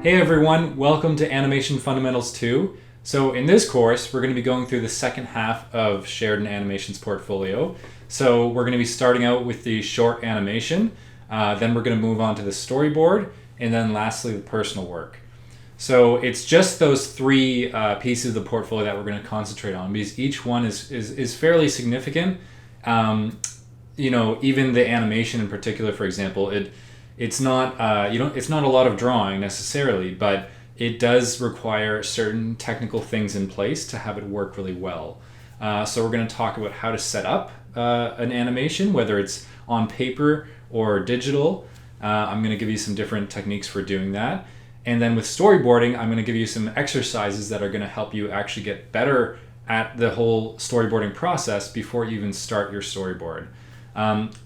Hey everyone, welcome to Animation Fundamentals 2. So in this course, we're going to be going through the second half of Sheridan Animation's portfolio. So we're going to be starting out with the short animation, then we're going to move on to the storyboard, and then lastly the personal work. So it's just those three pieces of the portfolio that we're going to concentrate on because each one is fairly significant. Even the animation in particular, for example, it's not it's not a lot of drawing necessarily, but it does require certain technical things in place to have it work really well. So we're going to talk about how to set up an animation, whether it's on paper or digital. I'm going to give you some different techniques for doing that. And then with storyboarding, I'm going to give you some exercises that are going to help you actually get better at the whole storyboarding process before you even start your storyboard.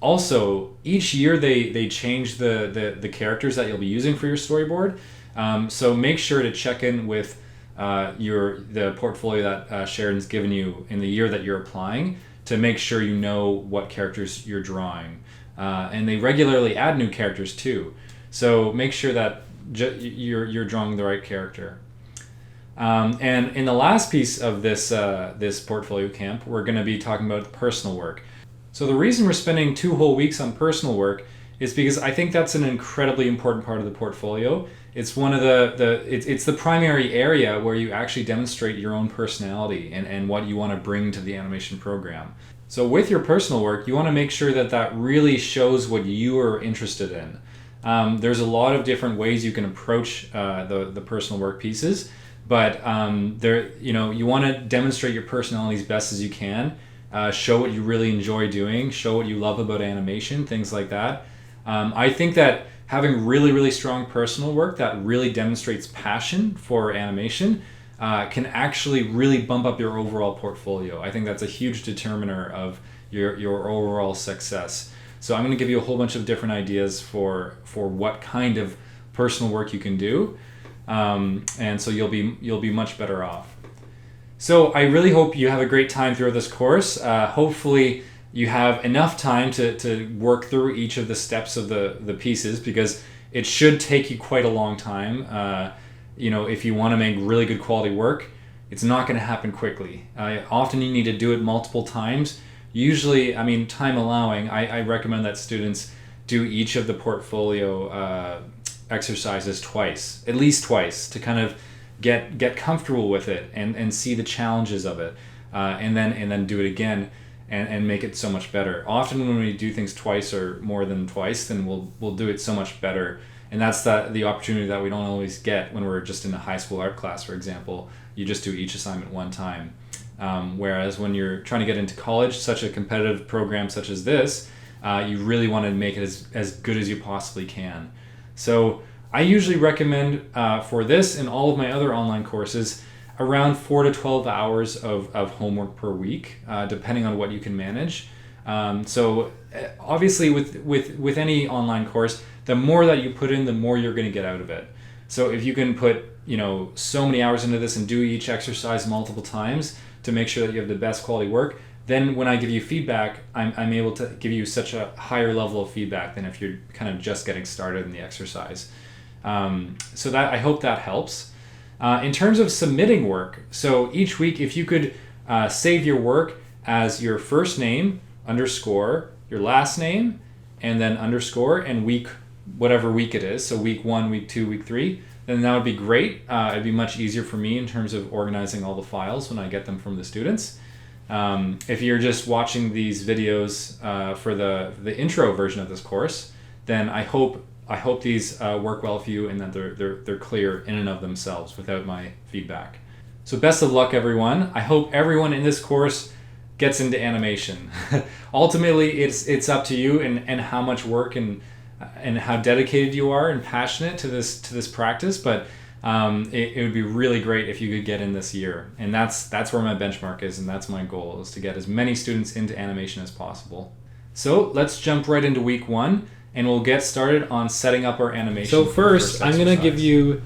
Also, each year they change the characters that you'll be using for your storyboard. So make sure to check in with the portfolio that Sheridan's given you in the year that you're applying to make sure you know what characters you're drawing. And they regularly add new characters too. So make sure that you're drawing the right character. And in the last piece of this portfolio camp, we're going to be talking about personal work. So the reason we're spending 2 whole weeks on personal work is because I think that's an incredibly important part of the portfolio. It's one of it's the primary area where you actually demonstrate your own personality and what you want to bring to the animation program. So with your personal work, you want to make sure that really shows what you are interested in. There's a lot of different ways you can approach the personal work pieces, but you want to demonstrate your personality as best as you can. Show what you really enjoy doing, show what you love about animation, things like that. I think that having really strong personal work that really demonstrates passion for animation can actually really bump up your overall portfolio. I think that's a huge determiner of your overall success. So I'm going to give you a whole bunch of different ideas for what kind of personal work you can do, and so you'll be much better off. So I really hope you have a great time throughout this course. Hopefully you have enough time to work through each of the steps of the pieces, because it should take you quite a long time. If you want to make really good quality work, it's not going to happen quickly. Often you need to do it multiple times. Usually, time allowing, I recommend that students do each of the portfolio exercises twice, at least twice, to kind of get comfortable with it and see the challenges of it, and then do it again and make it so much better. Often when we do things twice or more than twice, then we'll do it so much better, and that's the opportunity that we don't always get when we're just in a high school art class, for example. You just do each assignment one time, whereas when you're trying to get into college, such a competitive program such as this, you really want to make it as good as you possibly can. So I usually recommend for this and all of my other online courses around 4 to 12 hours of homework per week, depending on what you can manage. So obviously with any online course, the more that you put in, the more you're going to get out of it. So if you can put so many hours into this and do each exercise multiple times to make sure that you have the best quality work, then when I give you feedback, I'm able to give you such a higher level of feedback than if you're kind of just getting started in the exercise. So that I hope that helps. In terms of submitting work, so each week if you could save your work as your first name, underscore, your last name, and then underscore, and week, whatever week it is, so week 1, week 2, week 3, then that would be great. It'd be much easier for me in terms of organizing all the files when I get them from the students. If you're just watching these videos for the intro version of this course, then I hope these work well for you and that they're clear in and of themselves without my feedback. So best of luck, everyone. I hope everyone in this course gets into animation. Ultimately, it's up to you and how much work and how dedicated you are and passionate to this practice. But it would be really great if you could get in this year. And that's where my benchmark is, and that's my goal, is to get as many students into animation as possible. So let's jump right into week 1. And we'll get started on setting up our animation. So first, I'm going to give you,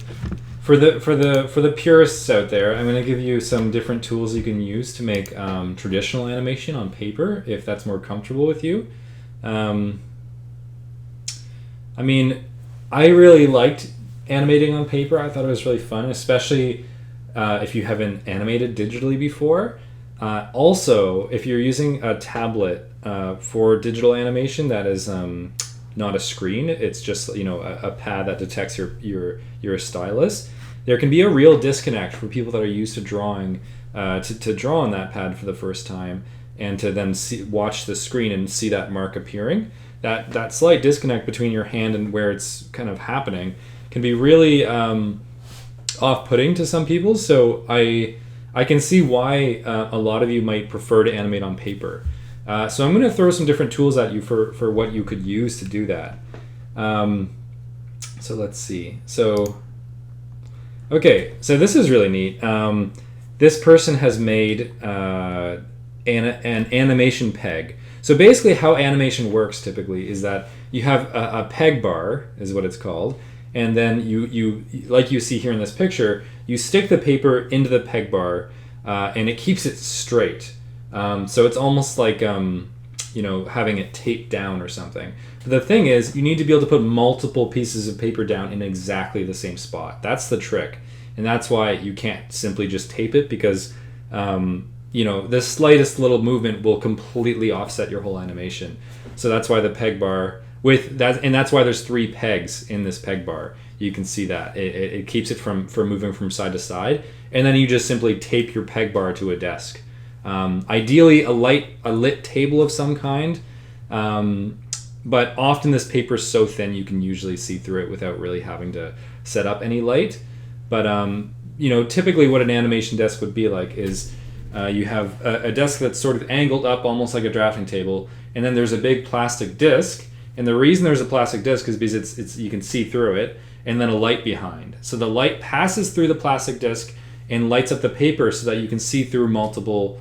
for the purists out there, I'm going to give you some different tools you can use to make traditional animation on paper, if that's more comfortable with you. I really liked animating on paper. I thought it was really fun, especially if you haven't animated digitally before. Also, if you're using a tablet for digital animation that is not a screen, it's just a pad that detects your stylus. There can be a real disconnect for people that are used to drawing to draw on that pad for the first time, and to then watch the screen and see that mark appearing. That slight disconnect between your hand and where it's kind of happening can be really off-putting to some people. So I can see why a lot of you might prefer to animate on paper. So I'm going to throw some different tools at you for what you could use to do that. So let's see. So this is really neat. This person has made an animation peg. So basically how animation works typically is that you have a peg bar, is what it's called, and then you like you see here in this picture, you stick the paper into the peg bar, and it keeps it straight. So it's almost like having it taped down or something. But the thing is, you need to be able to put multiple pieces of paper down in exactly the same spot. That's the trick, and that's why you can't simply just tape it, because the slightest little movement will completely offset your whole animation. So that's why the peg bar and that's why there's 3 pegs in this peg bar. You can see that it keeps it from moving from side to side, and then you just simply tape your peg bar to a desk. Ideally a lit table of some kind, but often this paper is so thin you can usually see through it without really having to set up any light. But typically what an animation desk would be like is you have a desk that's sort of angled up almost like a drafting table, and then there's a big plastic disc, and the reason there's a plastic disc is because it's you can see through it, and then a light behind. So the light passes through the plastic disc and lights up the paper so that you can see through multiple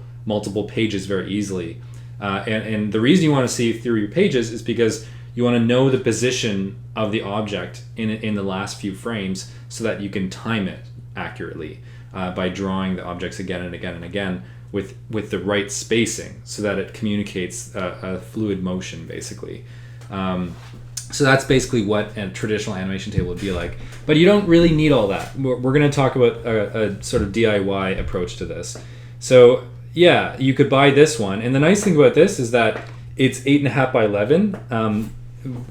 pages very easily. And the reason you want to see through your pages is because you want to know the position of the object in the last few frames so that you can time it accurately by drawing the objects again and again and again with the right spacing so that it communicates a fluid motion, basically. So that's basically what a traditional animation table would be like. But you don't really need all that. We're going to talk about a sort of DIY approach to this. So yeah, you could buy this one. And the nice thing about this is that it's 8.5 by 11.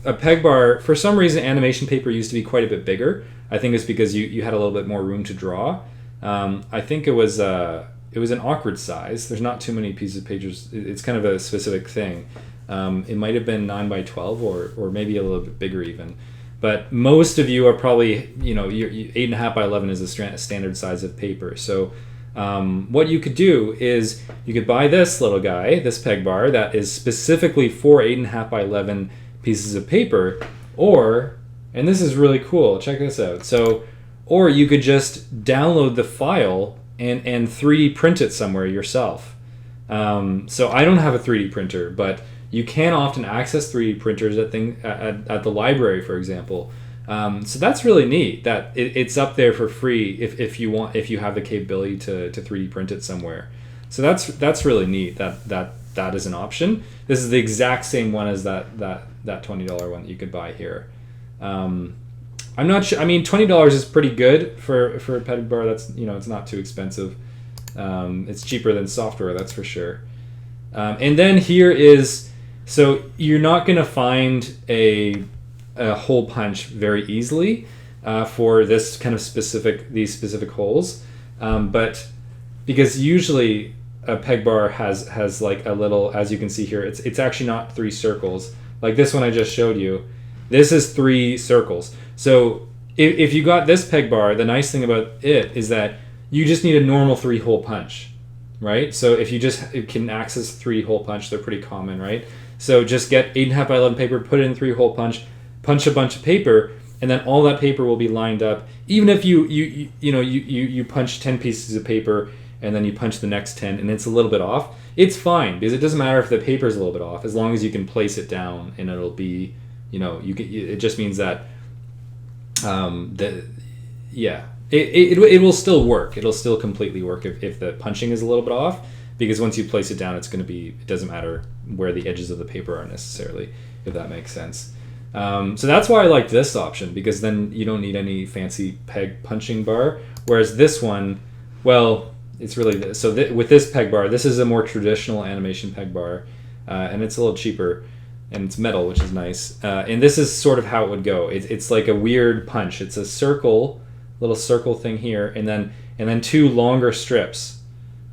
A peg bar, for some reason, animation paper used to be quite a bit bigger. I think it's because you had a little bit more room to draw. I think it was an awkward size. There's not too many pieces of pages. It's kind of a specific thing. It might have been 9 by 12 or maybe a little bit bigger even. But most of you are probably, 8.5 by 11 is a standard size of paper. So what you could do is you could buy this little guy, this peg bar, that is specifically for 8.5 by 11 pieces of paper, and this is really cool, check this out. Or you could just download the file and 3D print it somewhere yourself. So I don't have a 3D printer, but you can often access 3D printers at the library, for example. So that's really neat that it's up there for free if you have the capability to 3D print it somewhere. So that's really neat that is an option. This is the exact same one as that $20 one that you could buy here. I'm not sure. I mean, $20 is pretty good for a peg bar. That's it's not too expensive. It's cheaper than software, that's for sure. And then here is, so you're not going to find a hole punch very easily for this kind of these specific holes, but because usually a peg bar has like a little, as you can see here, it's actually not 3 circles like this one I just showed you. This is 3 circles. So if you got this peg bar, the nice thing about it is that you just need a normal 3-hole punch, right? So if you can access 3-hole punch, they're pretty common, right? So just get 8.5 by 11 paper, put it in 3-hole punch a bunch of paper, and then all that paper will be lined up. Even if you punch 10 pieces of paper and then you punch the next 10 and it's a little bit off, it's fine, because it doesn't matter if the paper is a little bit off, as long as you can place it down and it'll be, it just means that it will still work. It'll still completely work if the punching is a little bit off, because once you place it down, it doesn't matter where the edges of the paper are necessarily, if that makes sense. So that's why I like this option, because then you don't need any fancy peg punching bar. Whereas this one, well, it's really this. So with this peg bar, this is a more traditional animation peg bar, and it's a little cheaper, and it's metal, which is nice. And this is sort of how it would go. It's like a weird punch. It's a circle, little circle thing here, and then two longer strips.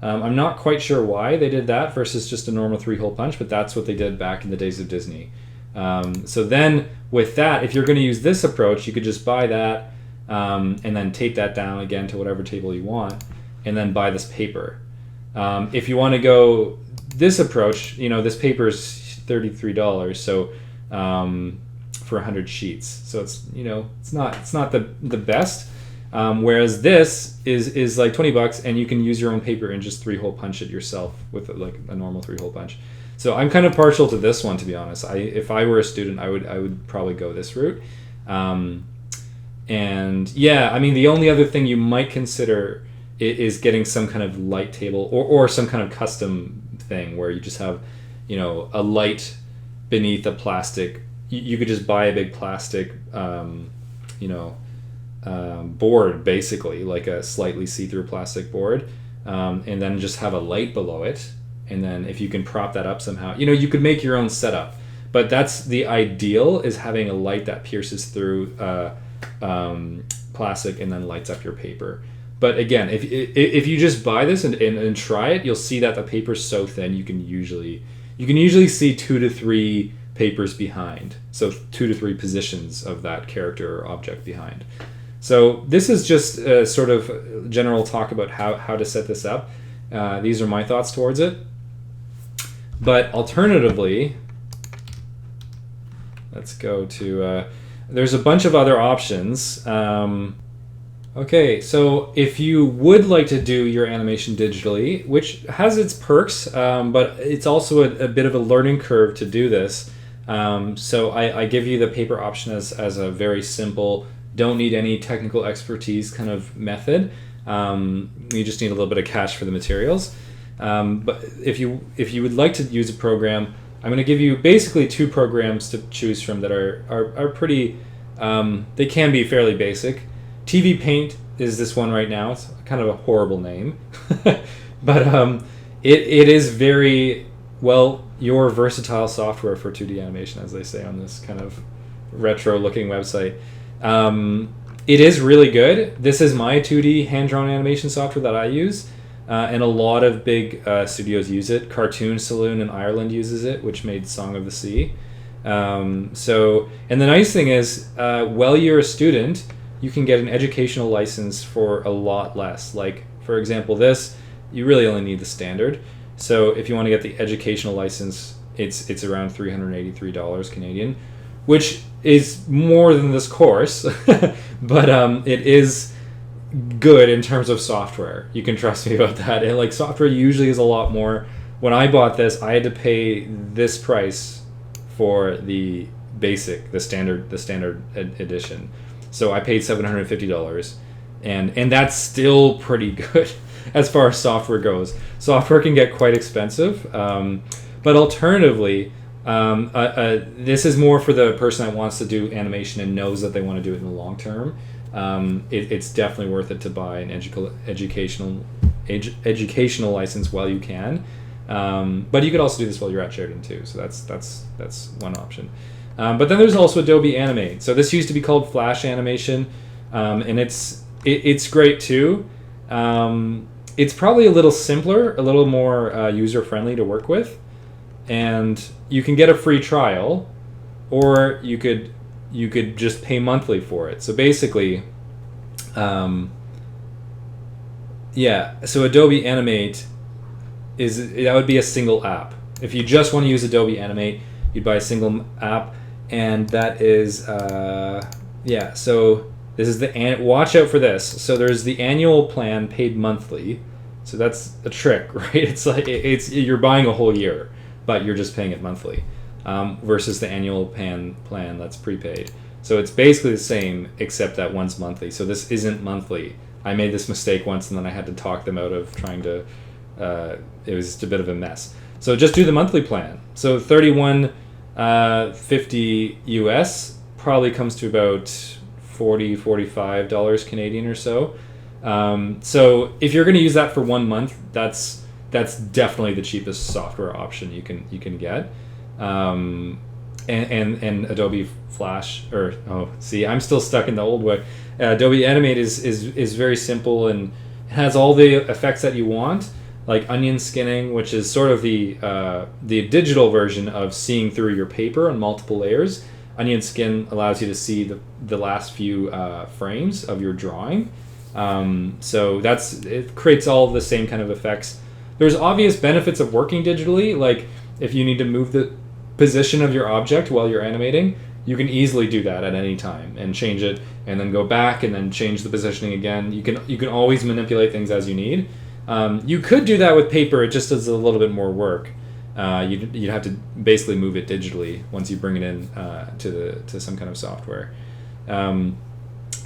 I'm not quite sure why they did that versus just a normal 3-hole punch, but that's what they did back in the days of Disney. So then with that, if you're going to use this approach, you could just buy that and then tape that down again to whatever table you want, and then buy this paper. If you want to go this approach, this paper is $33, so for 100 sheets. So it's not the best. Whereas this is like $20, and you can use your own paper and just 3-hole punch it yourself with like a normal 3-hole punch. So I'm kind of partial to this one, to be honest. If I were a student, I would probably go this route. And yeah, I mean, the only other thing you might consider is getting some kind of light table or some kind of custom thing where you just have, a light beneath a plastic. You could just buy a big plastic, board, basically, like a slightly see-through plastic board, and then just have a light below it. And then if you can prop that up somehow, you could make your own setup. But that's the ideal, is having a light that pierces through plastic and then lights up your paper. But again, if you just buy this and try it, you'll see that the paper's so thin you can usually see 2 to 3 papers behind. So 2 to 3 positions of that character or object behind. So this is just a sort of general talk about how to set this up. These are my thoughts towards it. But alternatively, let's go to, there's a bunch of other options. Okay, so if you would like to do your animation digitally, which has its perks, but it's also a bit of a learning curve to do this. So I give you the paper option as a very simple, don't need any technical expertise kind of method. You just need a little bit of cash for the materials. But if you would like to use a program, I'm going to give you basically 2 programs to choose from that are pretty, they can be fairly basic. TV Paint is this one right now. It's kind of a horrible name. But it is very, well, your versatile software for 2D animation, as they say on this kind of retro-looking website. It is really good. This is my 2D hand-drawn animation software that I use. And a lot of big studios use it. Cartoon Saloon in Ireland uses it, which made Song of the Sea. And the nice thing is, while you're a student, you can get an educational license for a lot less. Like, for example, this, you really only need the standard. So if you want to get the educational license, it's around $383 Canadian, which is more than this course, but it is good in terms of software. You can trust me about that. And like, software usually is a lot more. When I bought this, I had to pay this price for the basic, the standard edition. So I paid $750, and that's still pretty good as far as software goes. Software can get quite expensive, but alternatively, this is more for the person that wants to do animation and knows that they want to do it in the long term. It's definitely worth it to buy an educational license while you can. But you could also do this while you're at Sheridan too. So that's one option. But then there's also Adobe Animate. So this used to be called Flash Animation, and it's great too. It's probably a little simpler, a little more user-friendly to work with, and you can get a free trial, or you could just pay monthly for it. So basically, so Adobe Animate that would be a single app. If you just want to use Adobe Animate, you'd buy a single app, and that is so this is watch out for this. So there's the annual plan paid monthly. So that's a trick, right? It's like you're buying a whole year, but you're just paying it monthly, versus the annual plan that's prepaid. So it's basically the same, except that one's monthly. So this isn't monthly. I made this mistake once, and then I had to talk them out of trying to. It was just a bit of a mess. So just do the monthly plan. So $31.50 US probably comes to about $45 Canadian or so. So if you're going to use that for 1 month, that's definitely the cheapest software option you can get. And Adobe Flash, or see, I'm still stuck in the old way. Adobe Animate is very simple and has all the effects that you want, like onion skinning, which is sort of the digital version of seeing through your paper on multiple layers. Onion skin allows you to see the last few frames of your drawing. So it creates all the same kind of effects. There's obvious benefits of working digitally, like if you need to move the position of your object while you're animating, you can easily do that at any time and change it, and then go back and then change the positioning again. You can always manipulate things as you need. You could do that with paper. It just does a little bit more work. You'd have to basically move it digitally once you bring it in to some kind of software.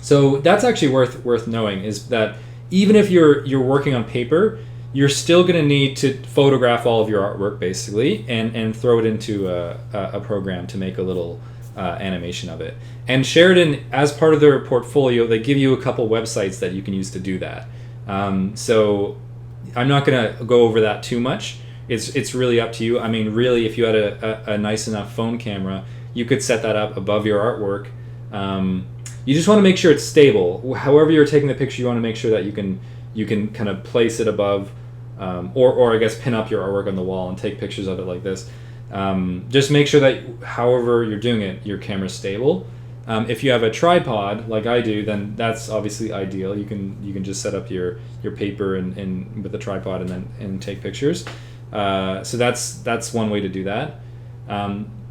So that's actually worth knowing, is that even if you're working on paper, you're still going to need to photograph all of your artwork basically and throw it into a program to make a little animation of it. And Sheridan, as part of their portfolio, they give you a couple websites that you can use to do that. So I'm not going to go over that too much. It's really up to you. I mean, really, if you had a nice enough phone camera, you could set that up above your artwork. You just want to make sure it's stable. However you're taking the picture, you want to make sure that you can kind of place it above, or I guess pin up your artwork on the wall and take pictures of it like this. Just make sure that however you're doing it, your camera's stable. If you have a tripod like I do, then that's obviously ideal. You can just set up your paper and with the tripod and take pictures. So that's one way to do that.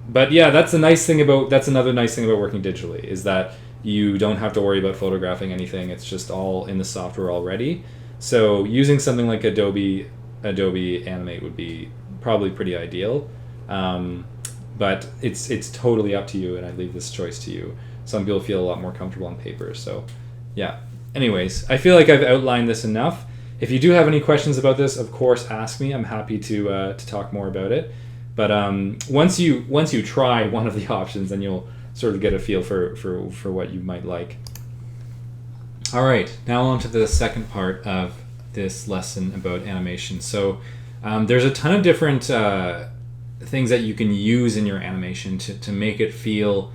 But yeah, that's another nice thing about working digitally, is that you don't have to worry about photographing anything. It's just all in the software already. So using something like Adobe Animate would be probably pretty ideal. But it's totally up to you, and I leave this choice to you. Some people feel a lot more comfortable on paper. So yeah. Anyways, I feel like I've outlined this enough. If you do have any questions about this, of course, ask me. I'm happy to talk more about it. But once you try one of the options, then you'll sort of get a feel for what you might like. All right, now on to the second part of this lesson about animation. So there's a ton of different things that you can use in your animation to make it feel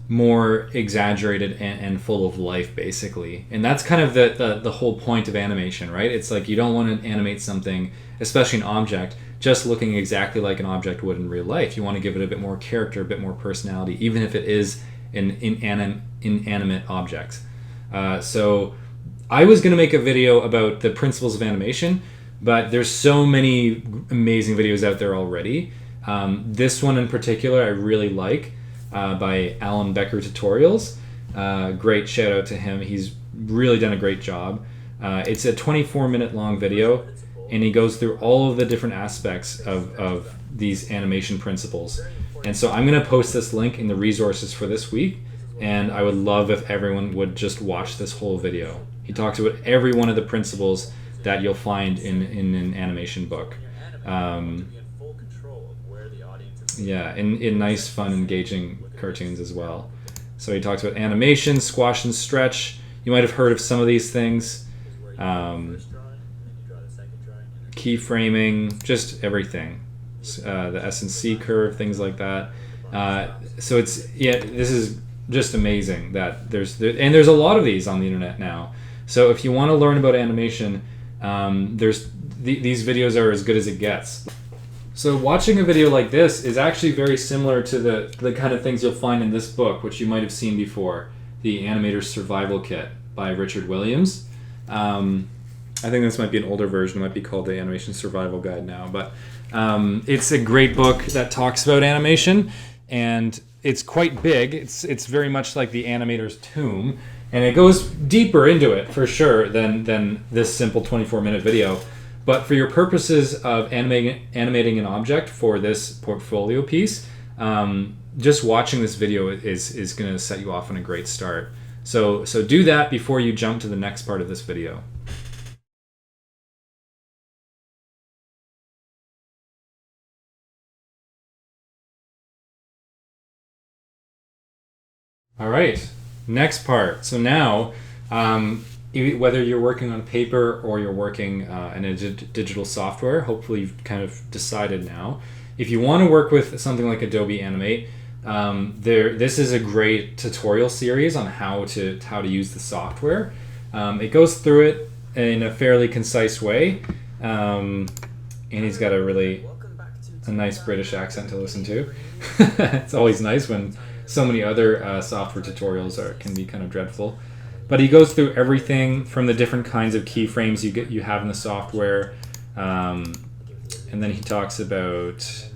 more exaggerated and full of life, basically. And that's kind of the whole point of animation, right? It's like you don't want to animate something, especially an object, just looking exactly like an object would in real life. You want to give it a bit more character, a bit more personality, even if it is an inanimate object. So I was going to make a video about the principles of animation, but there's so many amazing videos out there already. This one in particular I really like, by Alan Becker Tutorials. Great shout out to him. He's really done a great job. It's a 24-minute long video, and he goes through all of the different aspects of these animation principles. And so I'm going to post this link in the resources for this week, and I would love if everyone would just watch this whole video. He talks about every one of the principles that you'll find in an animation book. Yeah, in nice, fun, engaging cartoons as well. So he talks about animation, squash and stretch. You might have heard of some of these things. Keyframing, just everything. The S&C curve, things like that. So this is just amazing that there's a lot of these on the internet now. So if you want to learn about animation, these videos are as good as it gets. So watching a video like this is actually very similar to the kind of things you'll find in this book, which you might have seen before, The Animator's Survival Kit by Richard Williams. I think this might be an older version. It might be called The Animation Survival Guide now. But it's a great book that talks about animation, and it's quite big. It's very much like the animator's tomb, and it goes deeper into it for sure than this simple 24-minute video. But for your purposes of animating an object for this portfolio piece, just watching this video is going to set you off on a great start. So do that before you jump to the next part of this video. All right, next part. So now, whether you're working on paper or you're working in a digital software, hopefully you've kind of decided now. If you want to work with something like Adobe Animate, this is a great tutorial series on how to use the software. It goes through it in a fairly concise way, and he's got a nice British accent to listen to. It's always nice when so many other software tutorials can be kind of dreadful. But he goes through everything from the different kinds of keyframes you have in the software, and then he talks about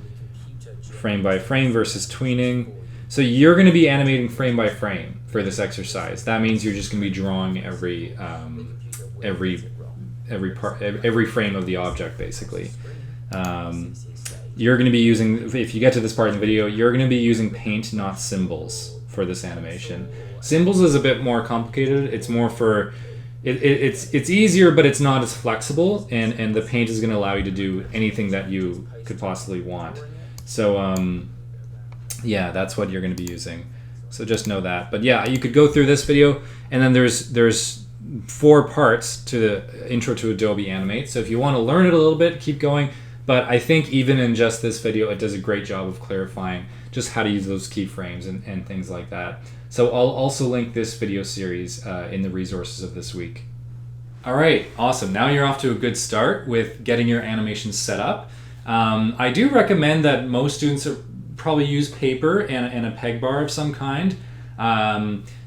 frame by frame versus tweening. So you're going to be animating frame by frame for this exercise. That means you're just going to be drawing every frame of the object, basically. You're going to be using, if you get to this part in the video, you're going to be using paint, not symbols, for this animation. Symbols is a bit more complicated. It's more for, it's easier, but it's not as flexible, and the paint is going to allow you to do anything that you could possibly want. So yeah, that's what you're going to be using. So just know that. But yeah, you could go through this video, and then there's 4 parts to the intro to Adobe Animate. So if you want to learn it a little bit, keep going. But I think even in just this video, it does a great job of clarifying just how to use those keyframes and things like that. So I'll also link this video series in the resources of this week. All right, awesome. Now you're off to a good start with getting your animations set up. I do recommend that most students probably use paper and a peg bar of some kind,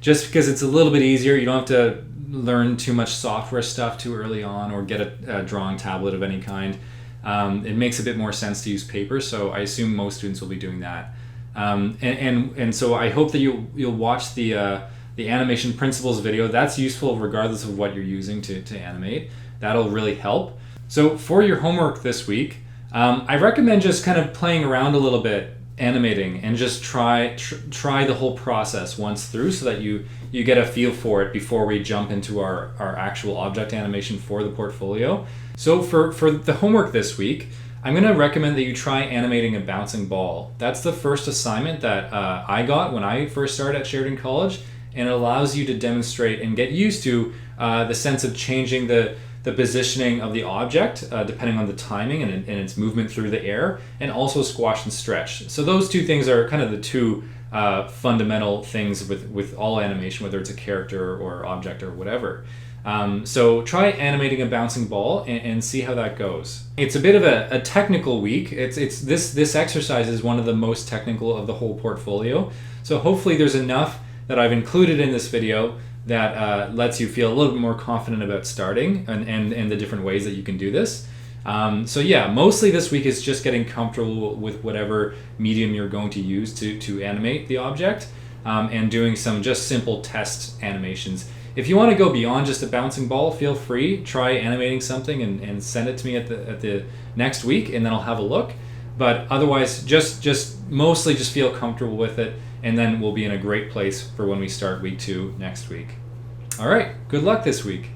just because it's a little bit easier. You don't have to learn too much software stuff too early on, or get a drawing tablet of any kind. It makes a bit more sense to use paper, so I assume most students will be doing that. And so I hope that you'll watch the animation principles video. That's useful regardless of what you're using to animate. That'll really help. So for your homework this week, I recommend just kind of playing around a little bit, animating, and just try the whole process once through, so that you get a feel for it before we jump into our actual object animation for the portfolio. So for the homework this week, I'm going to recommend that you try animating a bouncing ball. That's the first assignment that I got when I first started at Sheridan College, and it allows you to demonstrate and get used to the sense of changing the positioning of the object depending on the timing and its movement through the air, and also squash and stretch. So those 2 things are kind of the 2 fundamental things with all animation, whether it's a character or object or whatever. So try animating a bouncing ball and see how that goes. It's a bit of a technical week. This exercise is one of the most technical of the whole portfolio. So hopefully there's enough that I've included in this video that lets you feel a little bit more confident about starting and the different ways that you can do this. So yeah, mostly this week is just getting comfortable with whatever medium you're going to use to animate the object, and doing some just simple test animations. If you want to go beyond just a bouncing ball, feel free. Try animating something and send it to me at the next week, and then I'll have a look. But otherwise, just mostly just feel comfortable with it, and then we'll be in a great place for when we start week 2 next week. All right, good luck this week.